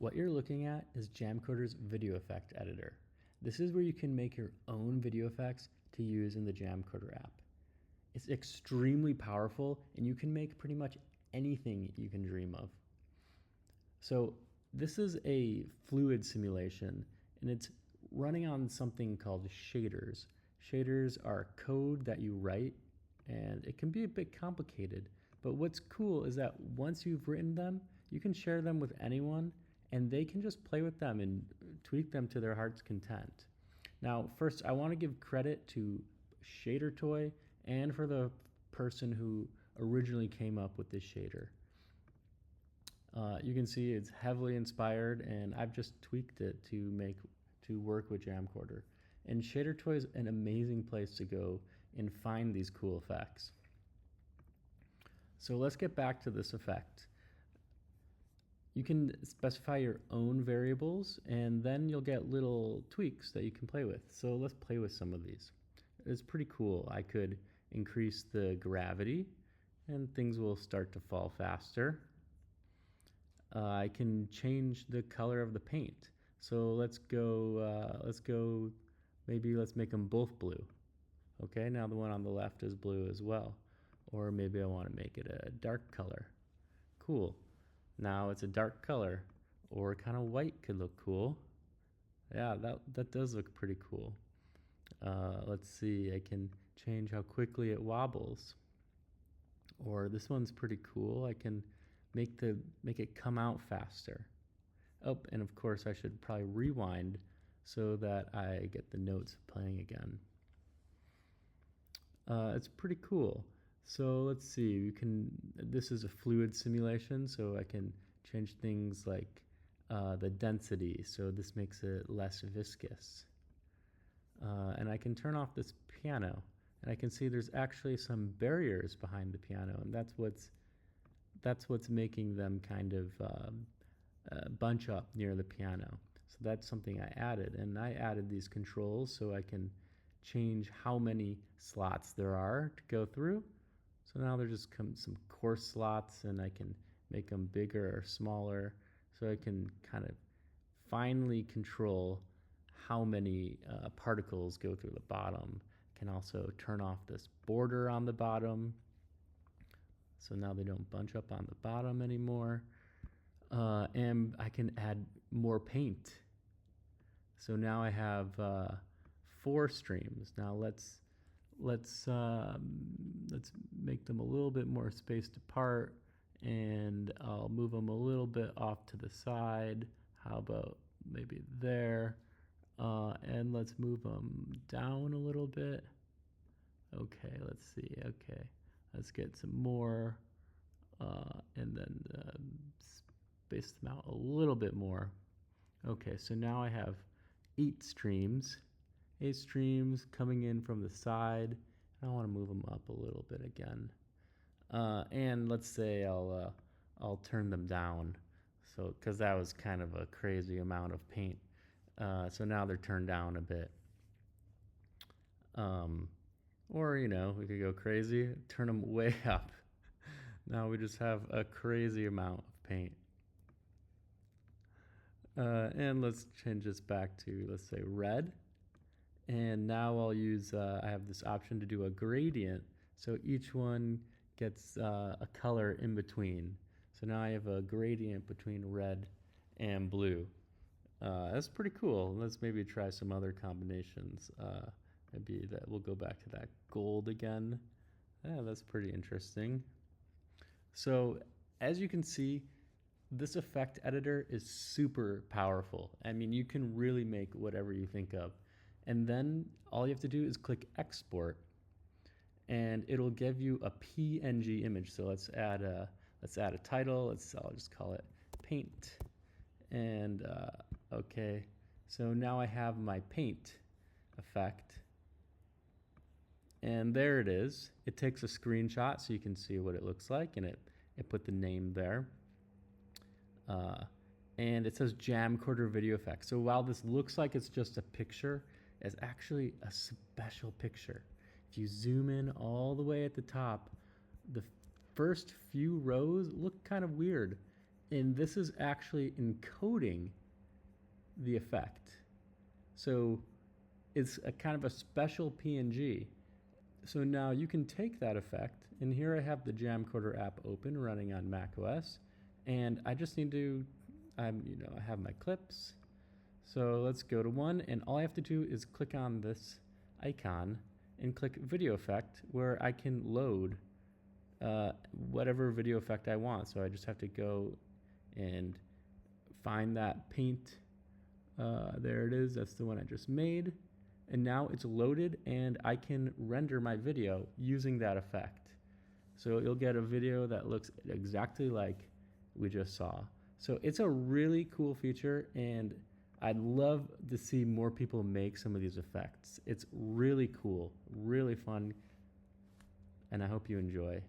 What you're looking at is Jamcoder's video effect editor. This is where you can make your own video effects to use in the Jamcoder app. It's extremely powerful and you can make pretty much anything you can dream of. So this is a fluid simulation and it's running on something called shaders. Shaders are code that you write and it can be a bit complicated, but what's cool is that once you've written them, you can share them with anyone and they can just play with them and tweak them to their heart's content. Now, first, I want to give credit to MidiToy and for the person who originally came up with this shader. You can see it's heavily inspired and I've just tweaked it to work with Jamcoder. And MidiToy is an amazing place to go and find these cool effects. So let's get back to this effect. You can specify your own variables and then you'll get little tweaks that you can play with. So let's play with some of these. It's pretty cool. I could increase the gravity and things will start to fall faster. I can change the color of the paint. So let's make them both blue. Okay, now the one on the left is blue as well. Or maybe I want to make it a dark color. Cool. Now it's a dark color, or kind of white could look cool. Yeah, that does look pretty cool. Let's see, I can change how quickly it wobbles. Or this one's pretty cool. I can make it come out faster. Oh, and of course I should probably rewind so that I get the notes playing again. It's pretty cool. So let's see, this is a fluid simulation, so I can change things like the density, so this makes it less viscous. And I can turn off this piano, and I can see there's actually some barriers behind the piano, and that's what's making them kind of bunch up near the piano. So that's something I added, and I added these controls so I can change how many slots there are to go through. So now there's just some coarse slots and I can make them bigger or smaller so I can kind of finely control how many particles go through the bottom. I can also turn off this border on the bottom so now they don't bunch up on the bottom anymore. And I can add more paint. So now I have 4 streams. Now let's make them a little bit more spaced apart and I'll move them a little bit off to the side. How about maybe there? And let's move them down a little bit. Okay, let's see. Okay, let's get some more and then space them out a little bit more. Okay, so now I have 8 streams. 8 streams coming in from the side. I want to move them up a little bit again. And let's say I'll turn them down. So, because that was kind of a crazy amount of paint. So now they're turned down a bit. Or, we could go crazy, turn them way up. Now we just have a crazy amount of paint. And let's change this back to, let's say, red. And now I'll use, I have this option to do a gradient. So each one gets a color in between. So now I have a gradient between red and blue. That's pretty cool. Let's maybe try some other combinations. Maybe that we'll go back to that gold again. Yeah, that's pretty interesting. So as you can see, this effect editor is super powerful. I mean, you can really make whatever you think of. And then all you have to do is click export and it'll give you a PNG image. So let's add a title. I'll just call it paint. And okay, so now I have my paint effect. And there it is. It takes a screenshot so you can see what it looks like, and it put the name there. And it says Jamcoder video effect. So while this looks like it's just a picture, it's actually a special picture. If you zoom in all the way at the top, the first few rows look kind of weird. And this is actually encoding the effect. So it's a kind of a special PNG. So now you can take that effect, and here I have the Jamcoder app open running on macOS, and I just need to, I have my clips. So let's go to one, and all I have to do is click on this icon and click video effect, where I can load whatever video effect I want. So I just have to go and find that paint. There it is. That's the one I just made. And now it's loaded, and I can render my video using that effect. So you'll get a video that looks exactly like we just saw. So it's a really cool feature, and I'd love to see more people make some of these effects. It's really cool, really fun, and I hope you enjoy.